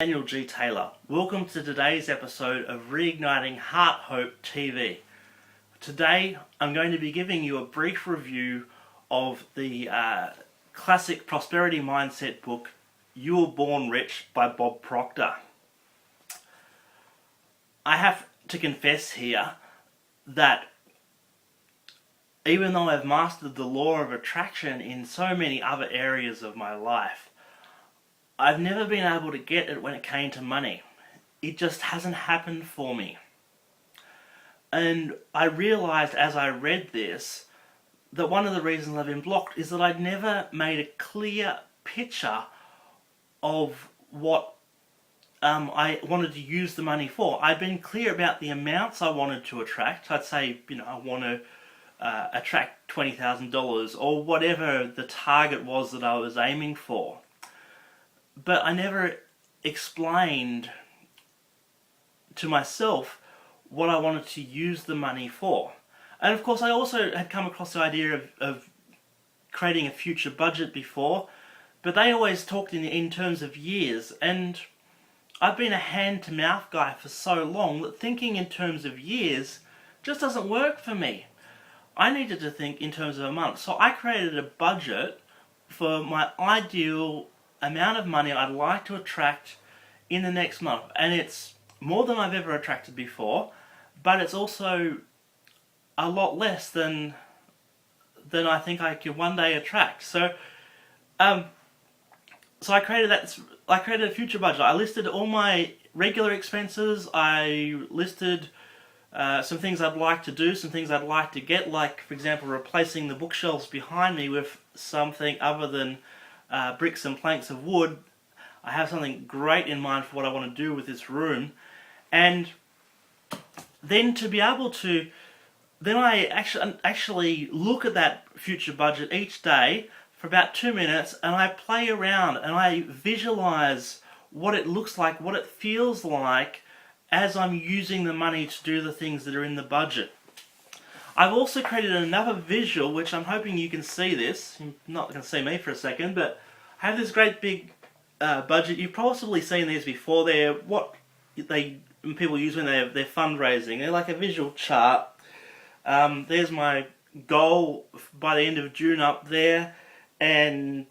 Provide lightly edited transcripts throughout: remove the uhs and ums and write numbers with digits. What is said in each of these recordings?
Daniel G. Taylor. Welcome to today's episode of Reigniting Heart Hope TV. Today I'm going to be giving you a brief review of the classic prosperity mindset book, You Were Born Rich by Bob Proctor. I have to confess here that even though I've mastered the law of attraction in so many other areas of my life, I've never been able to get it when it came to money. It just hasn't happened for me. And I realized as I read this that one of the reasons I've been blocked is that I'd never made a clear picture of what I wanted to use the money for. I'd been clear about the amounts I wanted to attract. I'd say, I want to attract $20,000 or whatever the target was that I was aiming for. But I never explained to myself what I wanted to use the money for. And of course I also had come across the idea of creating a future budget before, but they always talked in terms of years, and I've been a hand-to-mouth guy for so long that thinking in terms of years just doesn't work for me. I needed to think in terms of a month, so I created a budget for my ideal amount of money I'd like to attract in the next month, and it's more than I've ever attracted before, but it's also a lot less than I think I could one day attract. So I created a future budget. I listed all my regular expenses. I listed some things I'd like to do, some things I'd like to get, like for example replacing the bookshelves behind me with something other than bricks and planks of wood. I have something great in mind for what I want to do with this room, and then to be able to, then I actually look at that future budget each day for about 2 minutes, and I play around and I visualize what it looks like, what it feels like as I'm using the money to do the things that are in the budget. I've also created another visual, which I'm hoping you can see this. You're not going to see me for a second, but I have this great big budget. You've possibly seen these before. They're what people use when they're fundraising. They're like a visual chart. There's my goal by the end of June up there, and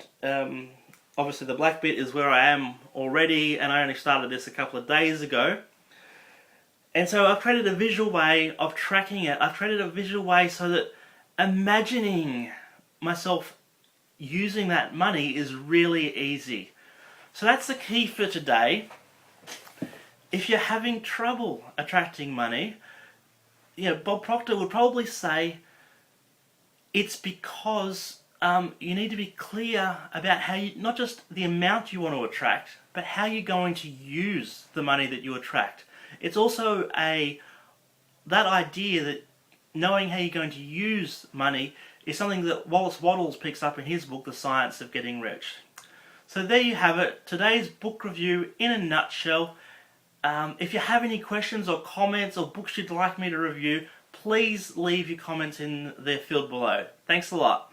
obviously the black bit is where I am already, and I only started this a couple of days ago. And so I've created a visual way of tracking it. I've created a visual way so that imagining myself using that money is really easy. So that's the key for today. If you're having trouble attracting money, Bob Proctor would probably say it's because you need to be clear about how you, not just the amount you want to attract, but how you're going to use the money that you attract. It's also that idea that knowing how you're going to use money is something that Wallace Wattles picks up in his book, The Science of Getting Rich. So there you have it, today's book review in a nutshell. If you have any questions or comments or books you'd like me to review, please leave your comments in the field below. Thanks a lot.